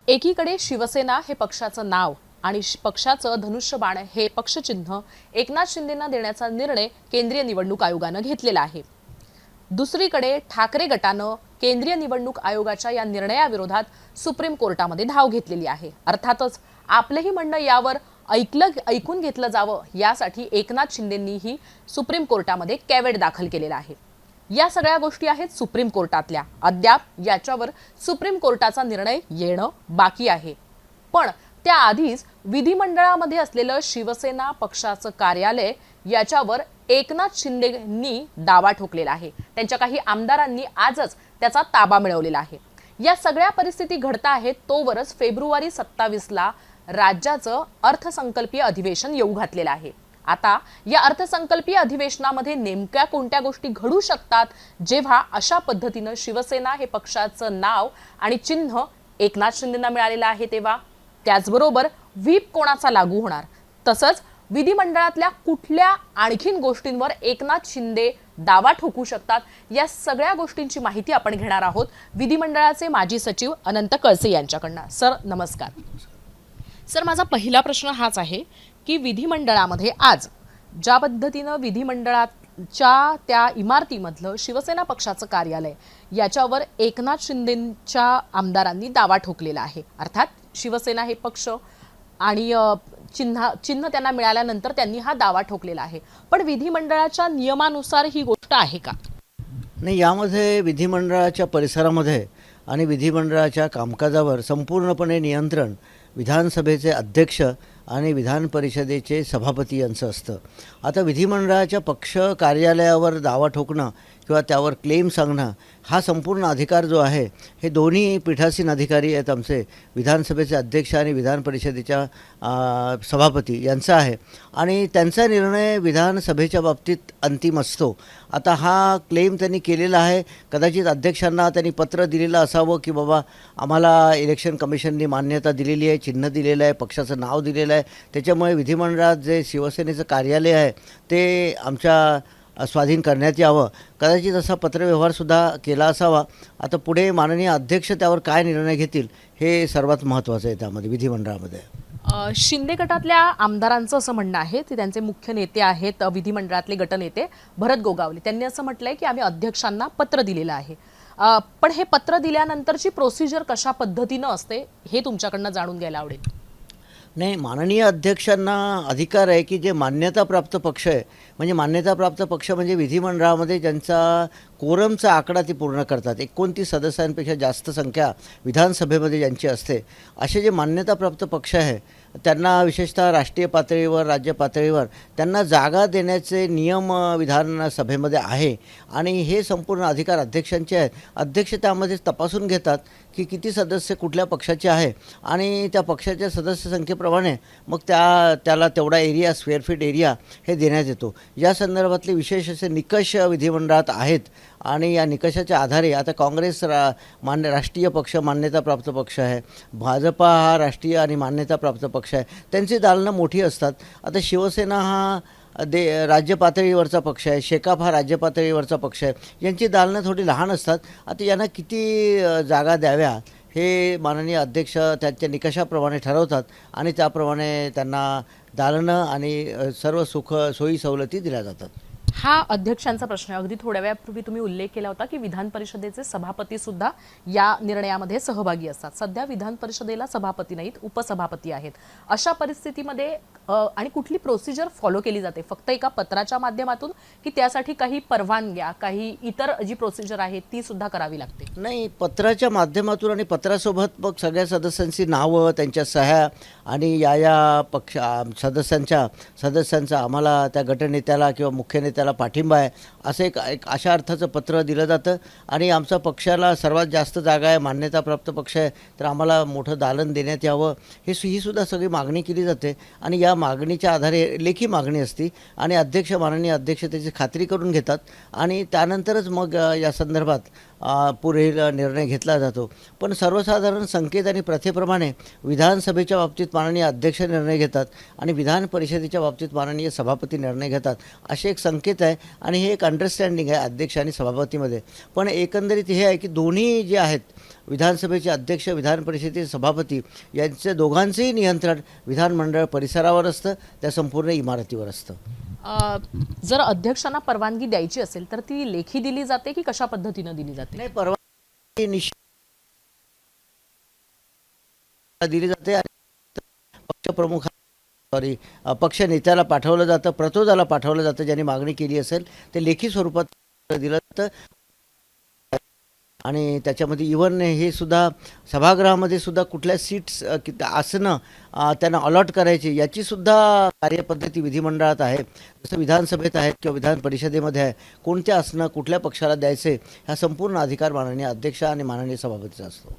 एकीकडे शिवसेना हे पक्षाचं नाव आणि पक्षाचं धनुष्यबाण हे पक्षचिन्ह एकनाथ शिंदेंना देण्याचा निर्णय केंद्रीय निवडणूक आयोगानं घेतलेला आहे। दुसरीकडे ठाकरे गटानं केंद्रीय निवडणूक आयोगाच्या या निर्णयाविरोधात सुप्रीम कोर्टामध्ये धाव घेतलेली आहे। अर्थातच आपलंही म्हणणं यावर ऐकून घेतलं जावं यासाठी एकनाथ शिंदेंनीही सुप्रीम कोर्टामध्ये कॅव्हेट दाखल केलेला आहे। या सगळ्या गोष्टी आहेत सुप्रीम कोर्टातल्या। अद्याप याच्यावर सुप्रीम कोर्टाचा निर्णय येणं बाकी आहे। पण त्याआधीच विधिमंडळामध्ये असलेलं शिवसेना पक्षाचं कार्यालय याच्यावर एकनाथ शिंदेंनी दावा ठोकलेला आहे। त्यांच्या काही आमदारांनी आजच त्याचा ताबा मिळवलेला आहे। या सगळ्या परिस्थिती घडता आहेत तोवरच फेब्रुवारी 27 ला राज्याचं अर्थसंकल्पीय अधिवेशन येऊ घातलेलं आहे। आता या अर्थसंकल्पीय अधिवेशनामध्ये नेमक्या कोणत्या गोष्टी घडू शकतात जेव्हा अशा पद्धतीनं शिवसेना हे पक्षाचं नाव आणि चिन्ह एकनाथ शिंदेंना मिळालेलं आहे तेव्हा त्याचबरोबर व्हीप कोणाचा लागू होणार, तसंच विधिमंडळातल्या कुठल्या आणखीन गोष्टींवर एकनाथ शिंदे दावा ठोकू शकतात, या सगळ्या गोष्टींची माहिती आपण घेणार आहोत विधिमंडळाचे माजी सचिव अनंत कळसे यांच्याकडनं। सर नमस्कार। सर माझा पहिला प्रश्न हाच आहे की विधिमंडळामध्ये आज ज्या पद्धतीनं विधिमंडळाच्या त्या इमारतीमधलं शिवसेना पक्षाचं कार्यालय याच्यावर एकनाथ शिंदेंच्या आमदारांनी दावा ठोकलेला आहे। अर्थात शिवसेना हे पक्ष आणि चिन्ह त्यांना मिळाल्यानंतर त्यांनी हा दावा ठोकलेला आहे। पण विधिमंडळाच्या नियमानुसार ही गोष्ट आहे का? नाही, यामध्ये विधिमंडळाच्या परिसरामध्ये आणि विधिमंडळाच्या कामकाजावर संपूर्णपणे नियंत्रण विधानसभेचे अध्यक्ष आणि विधान परिषदेचे सभापती यांचं असतं। आता विधिमंडळाच्या पक्ष कार्यालयावर दावा ठोकणं किंवा त्यावर क्लेम सांगणं हा संपूर्ण अधिकार जो आहे हे दोन्ही पीठासीन अधिकारी आहेत आमचे विधानसभेचे अध्यक्ष आणि विधान परिषदेच्या सभापती यांचा आहे आणि त्यांचा निर्णय विधानसभेच्या बाबतीत अंतिम असतो। आता हा क्लेम त्यांनी केलेला आहे, कदाचित अध्यक्षांना त्यांनी पत्र दिलेलं असावं की बाबा आम्हाला इलेक्शन कमिशननी मान्यता दिलेली आहे, चिन्ह दिलेलं आहे, पक्षाचं नाव दिलेलं आहे, त्याच्यामुळे विधिमंडळात जे शिवसेनेचं कार्यालय आहे ते आमच्या स्वाधीन करण्यात यावं, कदाचित असा पत्रव्यवहारसुद्धा केला असावा। आता पुढे माननीय अध्यक्ष त्यावर काय निर्णय घेतील हे सर्वात महत्त्वाचं आहे त्यामध्ये विधिमंडळामध्ये। शिंदे गटातल्या आमदारांचं असं म्हणणं आहे की त्यांचे मुख्य नेते आहेत विधिमंडळातले गटनेते भरत गोगावले, त्यांनी असं म्हटलंय की आम्ही अध्यक्षांना पत्र दिलेलं आहे। पण हे पत्र दिल्यानंतरची प्रोसिजर कशा पद्धतीनं असते हे तुमच्याकडनं जाणून घ्यायला आवडेल। नाही, माननीय अध्यक्षांना अधिकार आहे की जे मान्यताप्राप्त पक्ष आहे, म्हणजे मान्यताप्राप्त पक्ष म्हणजे विधिमंडळामध्ये ज्यांचा कोरमचा आकडा ते पूर्ण करतात, 29 सदस्यांपेक्षा जास्त संख्या विधानसभेमध्ये ज्यांची असते, असे जे मान्यताप्राप्त पक्ष आहे त्यांना विशेषतः राष्ट्रीय पातळीवर राज्य पातळीवर त्यांना जागा देण्याचे नियम विधानसभेमध्ये आहे आणि हे संपूर्ण अधिकार अध्यक्षांचे आहेत। अध्यक्ष त्यामध्ये तपासून घेतात की किती सदस्य कुठल्या पक्षाचे आहे आणि त्या पक्षाच्या सदस्य संख्येप्रमाणे मग त्याला तेवढा एरिया, स्क्वेअर फीट एरिया हे देण्यात येतो। या संदर्भातले विशेष असे निकष विधिमंडळात आहेत आणि या निकषाच्या आधारे आता काँग्रेस राष्ट्रीय पक्ष मान्यताप्राप्त पक्ष आहे, भाजपा हा राष्ट्रीय आणि मान्यताप्राप्त पक्ष आहे, त्यांची दालनं मोठी असतात। आता शिवसेना हा राज्य पातळीवरचा पक्ष आहे, शेकाप हा राज्य पातळीवरचा पक्ष आहे, यांची दालनं थोडी लहान असतात। आता यांना किती जागा द्याव्या हे माननीय अध्यक्ष त्यांच्या निकषाप्रमाणे ठरवतात आणि त्याप्रमाणे त्यांना दालनं आणि सर्व सोयी सवलती दिल्या जातात। हा अध्यक्षांचा प्रश्न आहे। अगदी थोड्या वेळापूर्वी तुम्ही उल्लेख केला होता की विधान परिषदेचे सभापती सुद्धा या निर्णयामध्ये सहभागी असतात। सध्या विधान परिषदेला सभापती नाहीत, उपसभापती आहेत। अशा परिस्थितीमध्ये आणि कुठली प्रोसिजर फॉलो केली जाते, फक्त एका पत्राच्या माध्यमातून की त्यासाठी काही परवानग्या, काही इतर जी प्रोसिजर आहे ती सुद्धा करावी लागते? नाही, पत्राच्या माध्यमातून आणि पत्रासोबत मग सगळ्या सदस्यांची नावं, त्यांच्या सह्या आणि या सदस्यांचा आम्हाला त्या गटनेत्याला किंवा मुख्य नेत्याला पाठिंबा आहे असं एक अशा अर्थाचं पत्र दिलं जातं आणि आमचा पक्षाला सर्वात जास्त जागा आहे, मान्यताप्राप्त पक्ष आहे, तर आम्हाला मोठं दालन देण्यात यावं ही सुद्धा सगळी मागणी केली जाते आणि या मागणीच्या आधारे लेखी मागणी असती आणि माननीय अध्यक्ष त्याची खात्री करून घेतात आणि त्यानंतरच मग या संदर्भात पुढील निर्णय घेतला जातो। पण सर्वसाधारण संकेत आणि प्रथेप्रमाणे विधानसभेच्या बाबतीत माननीय अध्यक्ष निर्णय घेतात आणि विधान परिषदेच्या बाबतीत माननीय सभापती निर्णय घेतात असे एक संकेत आहे आणि हे एक अंडरस्टँडिंग आहे अध्यक्ष आणि सभापतीमध्ये। पण एकंदरीत हे आहे की दोन्ही जे आहेत विधानसभेचे अध्यक्ष, विधान परिषदेचे सभापती यांचे दोघांचंही नियंत्रण विधानमंडळ परिसरावर असतं, त्या संपूर्ण इमारतीवर असतं. जर अध्यक्षांना परवानगी द्यायची असेल तर ती लेखी दिली जाते की कशा पद्धतीनं दिली जाते? नाही, परवानगी निश्चित दिली जाते आणि पक्षप्रमुख सॉरी पक्ष नेत्याला पाठवलं जातं, प्रतोदाला पाठवलं जातं. ज्यांनी मागणी केली असेल ते लेखी स्वरूपात दिलं जातं आणि त्याच्यामध्ये इव्हन हे सुद्धा सभागृहामध्ये सुद्धा कुठल्या सीट्स आसनं त्यांना अलॉट करायची याची सुद्धा कार्यपद्धती विधिमंडळात आहे. जसं विधानसभेत आहेत किंवा विधान परिषदेमध्ये आहे, कोणत्या आसनं कुठल्या पक्षाला द्यायचे हा संपूर्ण अधिकार माननीय अध्यक्ष आणि माननीय सभापतीचा असतो.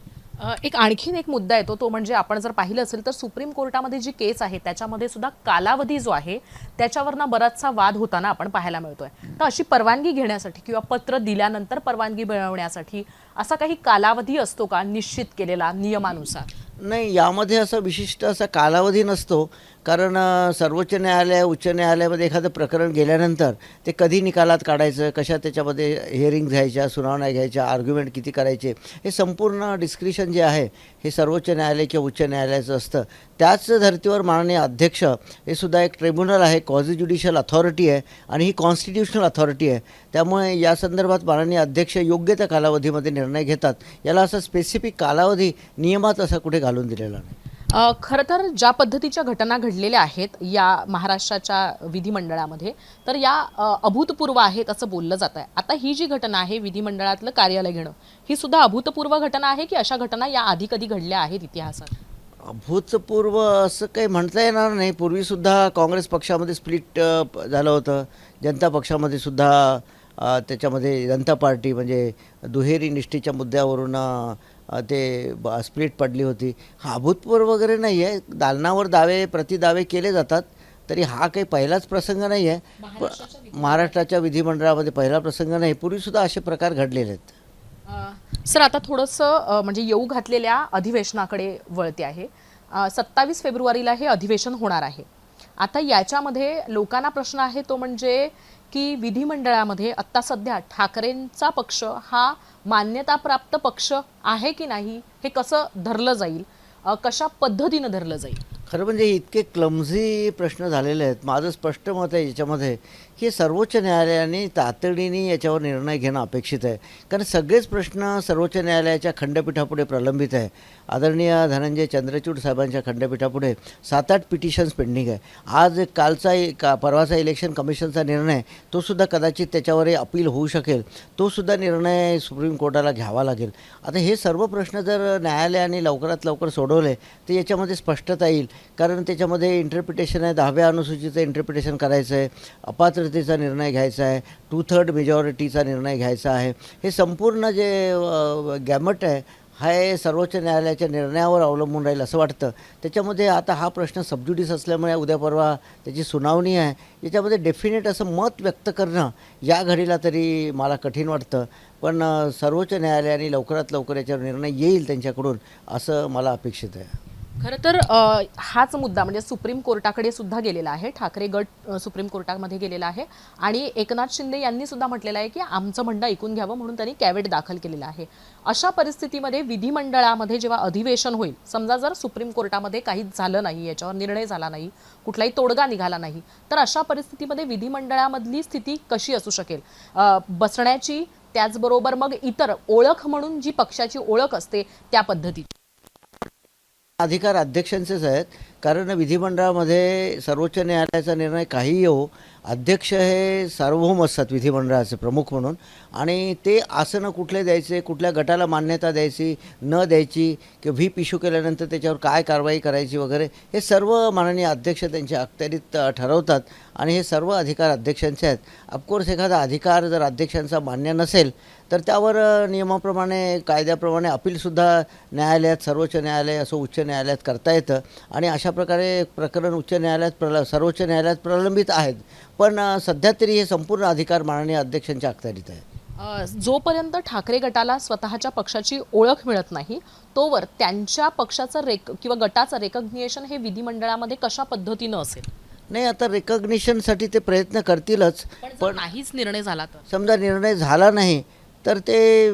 आणखीन एक मुद्दा येतो, तो म्हणजे आपण जर पाहिलं असेल तर सुप्रीम कोर्टामध्ये जी केस आहे त्याच्यामध्ये सुद्धा कालावधी जो आहे त्याच्यावरनं बराचसा वाद होताना आपण पाहायला मिळतोय. तर अशी परवानगी घेण्यासाठी किंवा पत्र दिल्यानंतर परवानगी मिळवण्यासाठी असा काही कालावधी असतो का निश्चित केलेला नियमानुसार? नाही, यामध्ये असं विशिष्ट असा कालावधी नसतो. कारण सर्वोच्च न्यायालय, उच्च न्यायालयामध्ये एखादं प्रकरण गेल्यानंतर ते कधी निकालात काढायचं, कशा त्याच्यामध्ये हिअरिंग घ्यायच्या, सुनावण्या घ्यायच्या, आर्ग्युमेंट किती करायचे, हे संपूर्ण डिस्क्रिशन जे आहे हे सर्वोच्च न्यायालय किंवा उच्च न्यायालयाचं असतं. त्याच धर्तीवर माननीय अध्यक्ष हे सुद्धा एक ट्रिब्युनल आहे, क्वाझी ज्युडिशियल अथॉरिटी आहे आणि ही कॉन्स्टिट्युशनल अथॉरिटी आहे. त्यामुळे या संदर्भात माननीय अध्यक्ष योग्य त्या कालावधीमध्ये निर्णय घेतात. याला असं स्पेसिफिक कालावधी नियमात असा कुठे घालून दिलेला नाही. खरं तर ज्या पद्धतीच्या घटना घडलेल्या आहेत या महाराष्ट्राच्या विधिमंडळामध्ये तर या अभूतपूर्व आहेत असं बोललं जात आहे. आता ही जी घटना आहे विधिमंडळातलं कार्यालय घेणं, ही सुद्धा अभूतपूर्व घटना आहे की अशा घटना या आधी कधी घडल्या आहेत इतिहासात? भूतपूर्व असं काही म्हणता येणार नाही. पूर्वीसुद्धा काँग्रेस पक्षामध्ये स्प्लिट झालं होतं. जनता पक्षामध्ये सुद्धा त्याच्यामध्ये जनता पार्टी म्हणजे दुहेरी निष्ठेच्या मुद्द्यावरून ते स्प्लिट पडली होती. हा अभूतपूर्व वगैरे नाही आहे. दालनावर दावे प्रतिदावे केले जातात. तरी हा काही पहिलाच प्रसंग नाही आहे. महाराष्ट्राच्या विधिमंडळामध्ये पहिला प्रसंग नाही. पूर्वीसुद्धा असे प्रकार घडलेले आहेत. सर, आता थोडंसं म्हणजे येऊ घातलेल्या अधिवेशनाकडे वळते आहे. 27 फेब्रुवारीला हे अधिवेशन होणार आहे. आता याच्यामध्ये लोकांना प्रश्न आहे तो म्हणजे की विधिमंडळामध्ये आत्ता सध्या ठाकरेंचा पक्ष हा मान्यताप्राप्त पक्ष आहे की नाही, हे कसं धरलं जाईल, कशा पद्धतीनं धरलं जाईल? खरं म्हणजे इतके क्लमझी प्रश्न झालेले आहेत. माझं स्पष्ट मत आहे याच्यामध्ये की सर्वोच्च न्यायालयाने तातडीने याच्यावर निर्णय घेणं अपेक्षित आहे. कारण सगळेच प्रश्न सर्वोच्च न्यायालयाच्या खंडपीठापुढे प्रलंबित आहे. आदरणीय धनंजय चंद्रचूड साहेबांच्या खंडपीठापुढे 7-8 पिटिशन्स पेंडिंग आहे. आज परवाचा इलेक्शन कमिशनचा निर्णय तोसुद्धा कदाचित त्याच्यावरही अपील होऊ शकेल. तोसुद्धा निर्णय सुप्रीम कोर्टाला घ्यावा लागेल. आता हे सर्व प्रश्न जर न्यायालयाने लवकरात लवकर सोडवले तर याच्यामध्ये स्पष्टता येईल. कारण त्याच्यामध्ये इंटरप्रिटेशन आहे, 10व्या अनुसूचीचं इंटरप्रिटेशन करायचं आहे, अपात्रतेचा निर्णय घ्यायचा आहे, 2/3 मेजॉरिटीचा निर्णय घ्यायचा आहे. हे संपूर्ण जे गॅमट आहे हे सर्वोच्च न्यायालयाच्या निर्णयावर अवलंबून राहील असं वाटतं. त्याच्यामध्ये आता हा प्रश्न सबज्युडिस असल्यामुळे उद्या परवा त्याची सुनावणी आहे. याच्यामध्ये डेफिनेट असं मत व्यक्त करणं या घडीला तरी मला कठीण वाटतं. पण सर्वोच्च न्यायालयाने लवकरात लवकर याच्यावर निर्णय येईल त्यांच्याकडून असं मला अपेक्षित आहे. खरं तर हाच मुद्दा म्हणजे सुप्रीम कोर्टाकडे सुद्धा गेलेला आहे. ठाकरे गट सुप्रीम कोर्टामध्ये गेलेला आहे आणि एकनाथ शिंदे यांनी सुद्धा म्हटलेलं आहे की आमचं म्हणणं ऐकून घ्यावं म्हणून त्यांनी कॅव्हेट दाखल केलेला आहे. अशा परिस्थितीमध्ये विधिमंडळामध्ये जेव्हा अधिवेशन होईल, समजा जर सुप्रीम कोर्टामध्ये काहीच झालं नाही, याच्यावर निर्णय झाला नाही, कुठलाही तोडगा निघाला नाही, तर अशा परिस्थितीमध्ये विधिमंडळामधली स्थिती कशी असू शकेल? बसण्याची, त्याचबरोबर मग इतर ओळख म्हणून जी पक्षाची ओळख असते त्या पद्धतीची अधिकार अध्यक्षांचेच आहेत. कारण विधिमंडळामध्ये सर्वोच्च न्यायालयाचा निर्णय काहीही हो, अध्यक्ष हे सार्वभौम असतात विधिमंडळाचे प्रमुख म्हणून. आणि ते आसनं कुठले द्यायचे, कुठल्या गटाला मान्यता द्यायची न द्यायची किंवा व्हीप इश्यू केल्यानंतर त्याच्यावर काय कारवाई करायची वगैरे हे सर्व माननीय अध्यक्ष त्यांच्या अखत्यारीत ठरवतात आणि हे सर्व अधिकार अध्यक्षांचे आहेत. ऑफकोर्स एखादा अधिकार जर अध्यक्षांचा मान्य नसेल तर त्यावर नियमाप्रमाणे कायद्याप्रमाणे अपीलसुद्धा न्यायालयात, सर्वोच्च न्यायालय असो उच्च न्यायालयात करता येतं आणि अशा प्रकारे प्रकरण उच्च न्यायालयात सर्वोच्च न्यायालयात प्रलंबित आहेत. पण सध्या तरी हे संपूर्ण अधिकार माननीय अध्यक्षांच्या अखत्यारीत आहे. जोपर्यंत ठाकरे गटाला स्वतःच्या पक्षाची ओळख मिळत नाही तोवर त्यांच्या पक्षाचं किंवा गटाचं रेकग्निशन हे विधिमंडळामध्ये कशा पद्धतीनं असेल? नाही, आता रेकग्निशनसाठी ते प्रयत्न करतीलच. पण नाहीच निर्णय झाला तर समजा निर्णय झाला नाही तर ते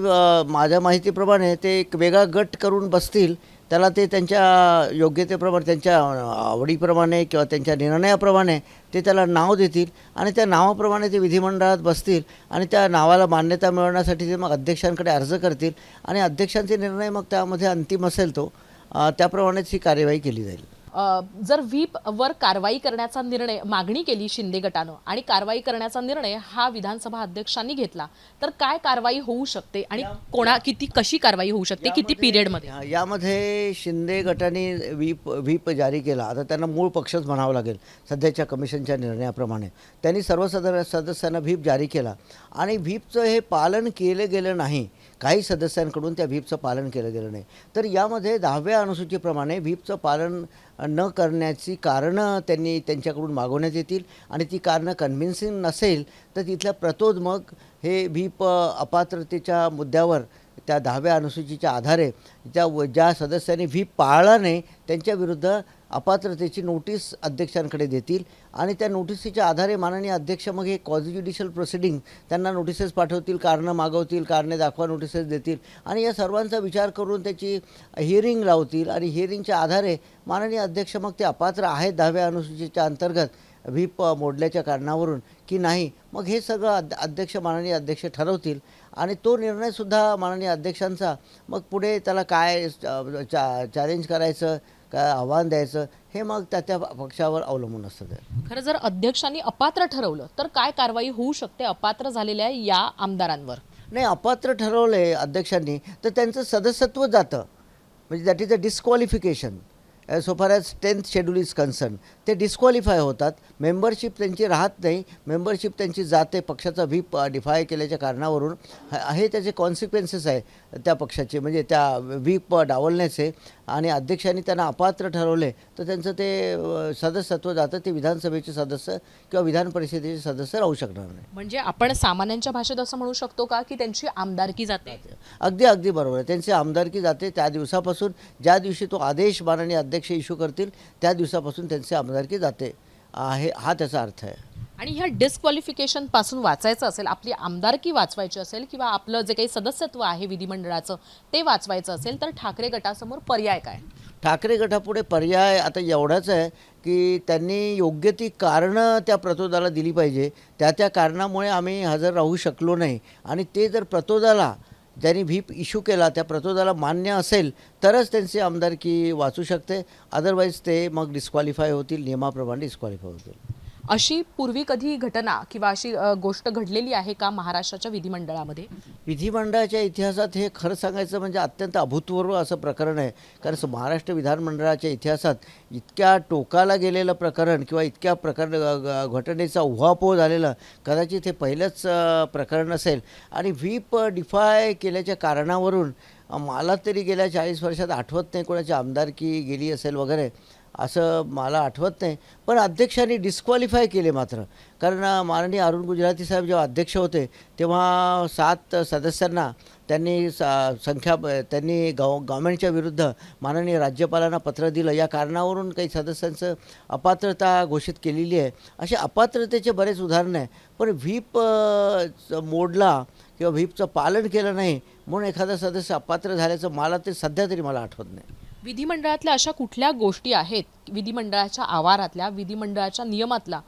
माझ्या माहितीप्रमाणे ते एक वेगळा गट करून बसतील, त्याला ते त्यांच्या योग्यतेप्रमाणे, त्यांच्या आवडीप्रमाणे किंवा त्यांच्या निर्णयाप्रमाणे ते त्याला नाव देतील आणि त्या नावाप्रमाणे ते विधिमंडळात बसतील आणि त्या नावाला मान्यता मिळवण्यासाठी ते मग अध्यक्षांकडे अर्ज करतील आणि अध्यक्षांचे निर्णय मग त्यामध्ये अंतिम असेल तो त्याप्रमाणेच ही कार्यवाही केली जाईल. जर व्हीप वर कारवाई करण्याचा निर्णय मागणी केली शिंदे गटानं आणि कारवाई करण्याचा निर्णय हा विधानसभा अध्यक्षांनी घेतला तर काय कारवाई होऊ शकते आणि किती कशी कारवाई होऊ शकते, किती पिरियडमध्ये? यामध्ये शिंदे गटाने व्हीप जारी केला. आता त्यांना मूळ पक्षच म्हणावं लागेल सध्याच्या कमिशनच्या निर्णयाप्रमाणे. त्यांनी सर्व सदस्यांना व्हीप जारी केला आणि व्हीपचं हे पालन केलं गेलं नाही. काही सदस्यांकडून त्या व्हीपचं पालन केलं गेलं नाही. तर यामध्ये 10व्या अनुसूचीप्रमाणे व्हीपचं पालन न करण्याची कारणं त्यांनी त्यांच्याकडून मागवण्यात येतील आणि ती कारणं कन्व्हिन्सिंग नसेल तर तिथल्या प्रतोद मग हे व्हीप अपात्रतेच्या मुद्द्यावर त्या 10व्या अनुसूचीच्या आधारे ज्या सदस्यांनी व्हीप पाळला नाही त्यांच्याविरुद्ध अपात्रतेची नोटीस अध्यक्षांकडे देतील आणि त्या नोटिसीच्या आधारे माननीय अध्यक्ष मग हे क्वाझी ज्युडिशियल प्रोसिडिंग त्यांना नोटिसेस पाठवतील, कारणं मागवतील, कारणे दाखवा नोटिसेस देतील आणि या सर्वांचा विचार करून त्याची हिअरिंग लावतील आणि हिअरिंगच्या आधारे माननीय अध्यक्ष मग ते अपात्र आहेत 10व्या अनुसूचीच्या अंतर्गत व्हीप मोडल्याच्या कारणावरून की नाही, मग हे सगळं माननीय अध्यक्ष ठरवतील आणि तो निर्णयसुद्धा माननीय अध्यक्षांचा मग पुढे त्याला काय चॅलेंज करायचं, काय आव्हान द्यायचं हे मग त्या पक्षावर अवलंबून असतं. खरं जर अध्यक्षांनी अपात्र ठरवलं तर काय कारवाई होऊ शकते अपात्र झालेल्या या आमदारांवर? नाही, अपात्र ठरवले अध्यक्षांनी तर त्यांचं सदस्यत्व जातं, म्हणजे that is a disqualification so फार as 10th schedule is concern. ते डिस्क्वालिफाय होतात, मेंबरशिप त्यांची राहत नाही, मेंबरशिप त्यांची जाते पक्षाचा व्हीप डिफाय केल्याच्या कारणावरून. हे त्याचे कॉन्सिक्वेन्सेस आहे त्या पक्षाचे, म्हणजे त्या व्हीप डावलण्याचे. आणि अध्यक्षांनी त्यांना अपात्र ठरवले तर त्यांचं ते सदस्यत्व जातं, ते विधानसभेचे सदस्य किंवा विधान परिषदेचे सदस्य राहू शकणार नाही. म्हणजे आपण सामान्यांच्या भाषेत असं म्हणू शकतो का की त्यांची आमदारकी जाते? अगदी बरोबर आहे, त्यांची आमदारकी जाते. त्या दिवसापासून ज्या दिवशी तो आदेश माननीय अध्यक्ष इश्यू करतील त्या दिवसापासून त्यांची आमदारकी जाते, हा त्याचा अर्थ आहे. आणि ह्या डिस्क्वालिफिकेशन पासून वाचायचं असेल, आपली आमदारकी वाचवायची असेल किंवा आपलं जे काही सदस्यत्व आहे विधिमंडळाचं ते वाचवायचं असेल तर ठाकरे गटासमोर पर्याय काय? ठाकरे गटापुढे पर्याय आता एवढाच आहे की त्यांनी योग्य ती कारणं त्या प्रतोदाला दिली पाहिजे. त्या कारणामुळे आम्ही हजर राहू शकलो नाही आणि ते जर प्रतोदाला ज्यांनी व्हीप इश्यू केला त्या प्रतोदाला मान्य असेल तरच त्यांची आमदारकी वाचू शकते, अदरवाईज ते मग डिस्क्वालिफाय होतील, नियमाप्रमाणे डिस्क्वालिफाय होतील. अशी पूर्वी कधी घटना किंवा अशी गोष्ट घडलेली आहे का महाराष्ट्राच्या विधिमंडळामध्ये? विधिमंडळाच्या इतिहासात हे खरं सांगायचं म्हणजे अत्यंत अभूतपूर्व असं प्रकरण आहे. कारण महाराष्ट्र विधानमंडळाच्या इतिहासात इतक्या टोकाला गेलेलं प्रकरण किंवा इतक्या घटनेचा उहापोह झालेलं कदाचित हे पहिलंच प्रकरण असेल. आणि व्हीप डिफाय केल्याच्या कारणावरून मला तरी गेल्या 40 वर्षात आठवत नाही कोणाची आमदारकी गेली असेल वगैरे, असं मला आठवत नाही. पण अध्यक्षांनी डिस्क्वालिफाय केले मात्र. कारण माननीय अरुण गुजराती साहेब जेव्हा अध्यक्ष होते तेव्हा 7 सदस्यांना त्यांनी त्यांनी गव्हर्नमेंटच्या विरुद्ध माननीय राज्यपालांना पत्र दिलं. या कारणावरून काही सदस्यांचं अपात्रता घोषित केलेली आहे. असे अपात्रतेचे बरेच उदाहरणं आहे. पण व्हीप मोडला किंवा व्हीपचं पालन केलं नाही म्हणून एखादा सदस्य अपात्र झाल्याचं मला ते सध्या तरी मला आठवत नाही. विधिमंडळातल्या अशा कुठल्या गोष्टी आहेत विधिमंडळाच्या आवारातल्या, विधिमंडळाच्या नियमातला,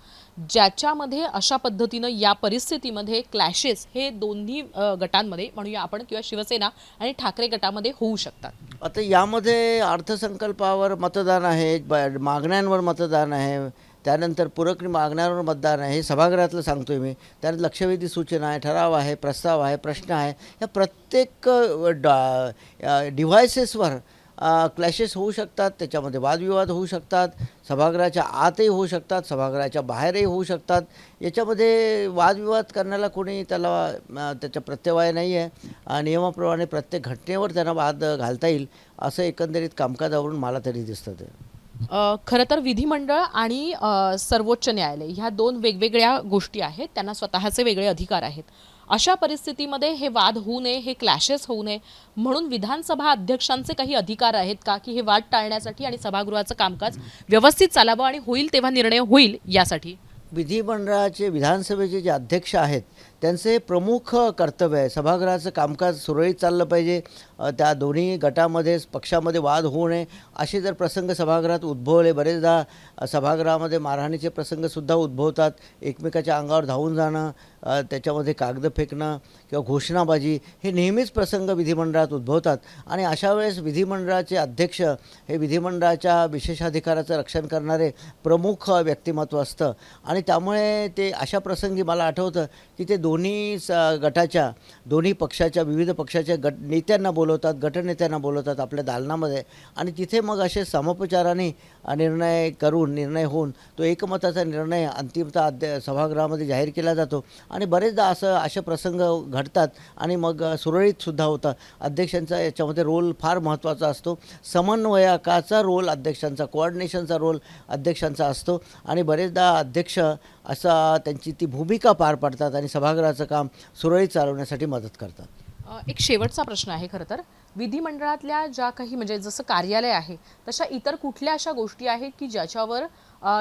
ज्याच्यामध्ये अशा पद्धतीनं या परिस्थितीमध्ये क्लॅशेस हे दोन्ही गटांमध्ये म्हणूया आपण किंवा शिवसेना आणि ठाकरे गटामध्ये होऊ शकतात? आता यामध्ये अर्थसंकल्पावर मतदान आहे, मागण्यांवर मतदान आहे, त्यानंतर पूरक मागण्यांवर मतदान आहे, हे सभागृहातलं सांगतोय मी. त्यानंतर लक्षवेधी सूचना आहे, ठराव आहे, प्रस्ताव आहे, प्रश्न आहे. या प्रत्येक डिव्हायसेसवर क्लॅशेस होऊ शकतात, त्याच्यामध्ये वादविवाद होऊ शकतात, सभागृहाच्या आतही होऊ शकतात, सभागृहाच्या बाहेरही होऊ शकतात. याच्यामध्ये वादविवाद करण्याला कोणी त्याचा प्रत्यवाय नाही आहे. नियमाप्रमाणे प्रत्येक घटनेवर त्यांना वाद घालता येईल असं एकंदरीत कामकाजावरून मला तरी दिसतं. ते खरं तर विधिमंडळ आणि सर्वोच्च न्यायालय ह्या दोन वेगवेगळ्या गोष्टी आहेत, त्यांना स्वतःचे वेगळे अधिकार आहेत. अशा परिस्थितीमध्ये हे वाद होऊ नये, हे क्लॅशेस होऊ नये म्हणून विधानसभा अध्यक्षांचे काही अधिकार आहेत का की हे वाद टाळण्यासाठी आणि सभागृहाचं कामकाज व्यवस्थित चालावं आणि होईल तेव्हा निर्णय होईल यासाठी? विधिमंडळाचे विधानसभेचे जे अध्यक्ष आहेत त्यांचे हे प्रमुख कर्तव्य आहे. सभागृहाचं कामकाज सुरळीत चाललं पाहिजे. त्या दोन्ही गटामध्ये पक्षामध्ये वाद होऊ नये असे जर प्रसंग सभागृहात उद्भवले, बरेचदा सभागृहामध्ये मारहाणीचे प्रसंगसुद्धा उद्भवतात. एकमेकाच्या अंगावर धावून जाणं, त्याच्यामध्ये कागद फेकणं किंवा घोषणाबाजी हे नेहमीच प्रसंग विधिमंडळात उद्भवतात. आणि अशा वेळेस विधिमंडळाचे अध्यक्ष हे विधिमंडळाच्या विशेषाधिकाराचं रक्षण करणारे प्रमुख व्यक्तिमत्व असतं. आणि त्यामुळे ते अशा प्रसंगी मला आठवतं की ते दोन्ही गटाच्या, दोन्ही पक्षाच्या, विविध पक्षाच्या नेत्यांना बोलवतात, गटनेत्यांना बोलवतात आपल्या दालनामध्ये. आणि तिथे मग असे समोपचाराने निर्णय होऊन तो एकमताचा निर्णय अंतिमतः सभागृहामध्ये जाहीर केला जातो. आणि बरेचदा असे प्रसंग घडतात आणि मग सुरळीतसुद्धा होतं. अध्यक्षांचा याच्यामध्ये रोल फार महत्त्वाचा असतो. समन्वयकाचा रोल अध्यक्षांचा, कोऑर्डिनेशनचा रोल अध्यक्षांचा असतो. आणि बरेचदा अध्यक्ष असा त्यांची ती भूमिका पार पाडतात आणि सभागृहाचं काम सुरळीत चालवण्यासाठी मदत करतात. एक शेवटचा प्रश्न आहे खरं तर. विधिमंडळातल्या ज्या काही म्हणजे जसं कार्यालय आहे तशा इतर कुठल्या अशा गोष्टी आहेत की ज्याच्यावर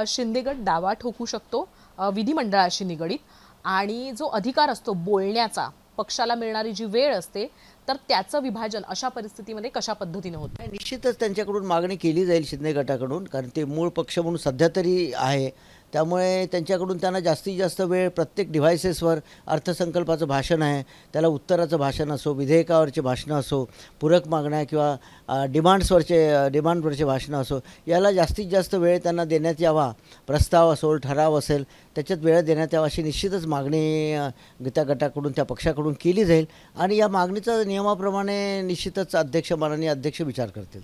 शिंदे गट दावा ठोकू शकतो विधिमंडळाशी निगडीत, आणि जो अधिकार असतो बोलण्याचा, पक्षाला मिळणारी जी वेळ असते, तर त्याचं विभाजन अशा परिस्थितीमध्ये कशा पद्धतीने होतं? निश्चितच त्यांच्याकडून मागणी केली जाईल शिंदे गटाकडून, कारण ते मूळ पक्ष म्हणून सध्या तरी आहे. त्यामुळे त्यांच्याकडून त्यांना जास्तीत जास्त वेळ प्रत्येक डिव्हायसेसवर अर्थसंकल्पाचं भाषण आहे, त्याला उत्तराचं भाषण असो, विधेयकावरचे भाषणं असो, पूरक मागण्या किंवा डिमांडवरचे भाषणं असो, याला जास्तीत जास्त वेळ त्यांना देण्यात यावा. प्रस्ताव असो, ठराव असेल, त्याच्यात वेळ देण्यात यावा अशी निश्चितच मागणी त्या गटाकडून, त्या पक्षाकडून केली जाईल. आणि या मागणीचा नियमाप्रमाणे निश्चितच माननीय अध्यक्ष विचार करतील.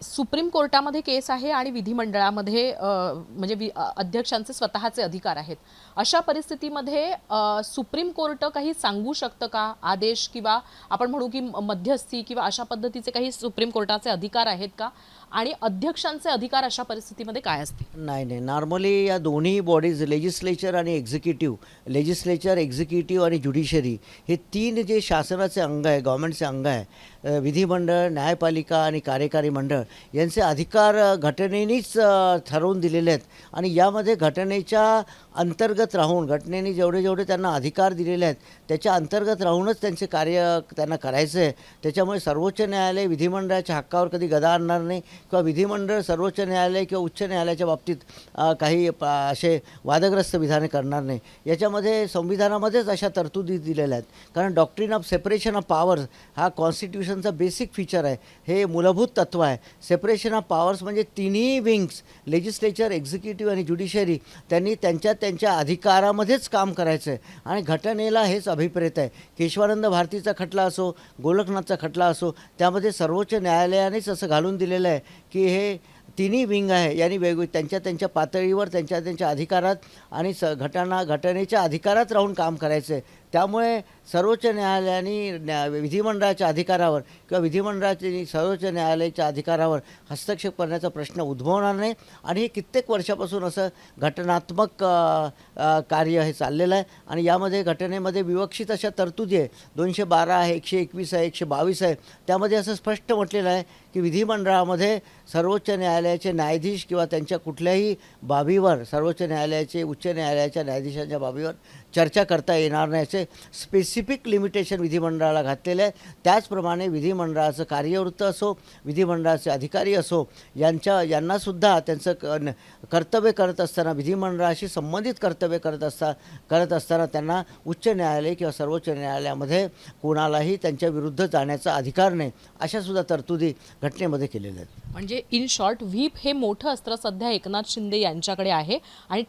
सुप्रीम कोर्टामध्ये केस आहे आणि विधिमंडळामध्ये म्हणजे अध्यक्षांचे स्वतःचे अधिकार आहेत. अशा परिस्थितीमध्ये सुप्रीम कोर्ट काही सांगू शकतं का? आदेश किंवा आपण म्हणू की मध्यस्थी किंवा अशा पद्धतीचे काही सुप्रीम कोर्टाचे अधिकार आहेत का? आणि अध्यक्षांचे अधिकार अशा परिस्थितीमध्ये काय असतील? नाही, नॉर्मली या दोन्ही बॉडीज, लेजिस्लेचर आणि एक्झिक्युटिव्ह आणि ज्युडिशरी, हे तीन जे शासनाचे अंग आहे, गव्हर्नमेंटचे अंग आहे, विधिमंडळ, न्यायपालिका आणि कार्यकारी मंडळ, यांचे अधिकार घटनेनेच ठरवून दिलेले आहेत. आणि यामध्ये घटनेच्या अंतर्गत राहून, घटनेने जेवढे त्यांना अधिकार दिलेले आहेत त्याच्या अंतर्गत राहूनच त्यांचे कार्य त्यांना करायचं आहे. त्याच्यामुळे सर्वोच्च न्यायालय विधिमंडळाच्या हक्कावर कधी गदा आणणार नाही किंवा विधिमंडळ सर्वोच्च न्यायालय किंवा उच्च न्यायालयाच्या बाबतीत काही असे वादग्रस्त विधाने करणार नाही. याच्यामध्ये संविधानामध्येच अशा तरतुदी दिलेल्या आहेत. कारण doctrine of separation of powers हा कॉन्स्टिट्यूशनचा बेसिक फीचर आहे, हे मूलभूत तत्त्व आहे. सेपरेशन ऑफ पॉवर्स म्हणजे तिन्ही विंग्स, लेजिस्लेचर, एक्झिक्युटिव्ह आणि ज्युडिशरी, त्यांनी त्यांच्या अधिकारामध्येच काम करायचं आहे. आणि घटनेला हेच अभिप्रेत आहे. केशवानंद भारतीचा खटला असो, गोलकनाथचा खटला असो, त्यामध्ये सर्वोच्च न्यायालयानेच असं घालून दिलेलं आहे की हे तिन्ही विंग आहे, यांनी त्यांच्या पातळीवर त्यांच्या अधिकारात आणि घटनेच्या अधिकारात राहून काम करायचं आहे. त्यामुळे सर्वोच्च न्यायालयाने विधिमंडळाच्या अधिकारावर किंवा विधिमंडळाचे सर्वोच्च न्यायालयाच्या अधिकारावर हस्तक्षेप करण्याचा प्रश्न उद्भवणार नाही. आणि हे कित्येक वर्षापासून असं घटनात्मक कार्य हे चाललेलं आहे. आणि यामध्ये घटनेमध्ये विवक्षित अशा तरतुदी आहे, 212 आहे, 121 आहे, 122 आहे. त्यामध्ये असं स्पष्ट म्हटलेलं आहे की विधिमंडळामध्ये सर्वोच्च न्यायालयाचे न्यायाधीश किंवा त्यांच्या कुठल्याही बाबीवर, सर्वोच्च न्यायालयाचे, उच्च न्यायालयाच्या न्यायाधीशांच्या बाबीवर चर्चा करता येणार नाही, असे स्पेसिफिक लिमिटेशन विधिमंडळाला घातलेले आहे. त्याचप्रमाणे विधिमंडळाचं कार्यवृत्त असो, विधिमंडळाचे अधिकारी असो, यांनासुद्धा त्यांचं कर्तव्य करत असताना, विधिमंडळाशी संबंधित कर्तव्य करत असताना त्यांना उच्च न्यायालय किंवा सर्वोच्च न्यायालयामध्ये कोणालाही त्यांच्या विरुद्ध जाण्याचा अधिकार नाही, अशासुद्धा तरतुदी घटनेमध्ये केलेल्या आहेत. म्हणजे इन शॉर्ट व्हीप हे मोठं अस्त्र सध्या एकनाथ शिंदे यांच्याकडे आहे आणि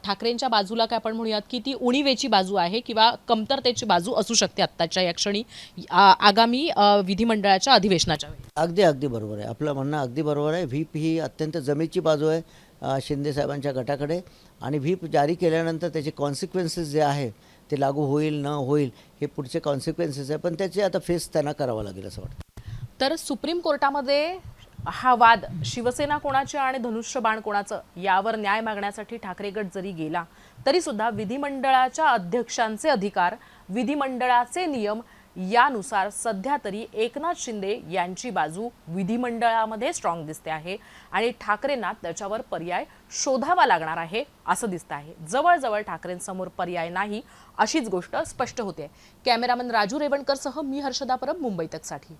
ठाकरेंच्या बाजूला काय आपण म्हणूयात की ती उणीवेची बाजू आहे किंवा कमतरतेची बाजू असू शकते आत्ताच्या या क्षणी आगामी विधिमंडळाच्या अधिवेशनाच्या वेळी. अगदी बरोबर आहे, आपलं म्हणणं अगदी बरोबर आहे. व्हीप ही अत्यंत जमेची बाजू आहे शिंदे साहेबांच्या गटाकडे. आणि व्हीप जारी केल्यानंतर त्याचे कॉन्सिक्वेन्सेस जे आहे ते लागू होईल न होईल हे पुढचे कॉन्सिक्वेन्सेस आहे, पण त्याचे आता फेस त्यांना करावं लागेल असं वाटतं. तर सुप्रीम कोर्टामध्ये हा वाद शिवसेना कोणाची आणि धनुष्यबाण कोणाचं यावर न्याय मागण्यासाठी ठाकरे गट जरी गेला तरी सुद्धा विधिमंडळाच्या अध्यक्षांचे अधिकार, विधिमंडळाचे नियम यानुसार सध्या तरी एकनाथ शिंदे यांची बाजू विधिमंडळामध्ये स्ट्रॉंग दिसते आहे आणि ठाकरेंना त्याच्यावर पर्याय शोधावा लागणार आहे असं दिसतं आहे. जवळजवळ ठाकरेंसमोर पर्याय नाही अशीच गोष्ट स्पष्ट होते. कॅमेरामन राजू रेवणकर सह मी हर्षदा परब, मुंबई तकसाठी.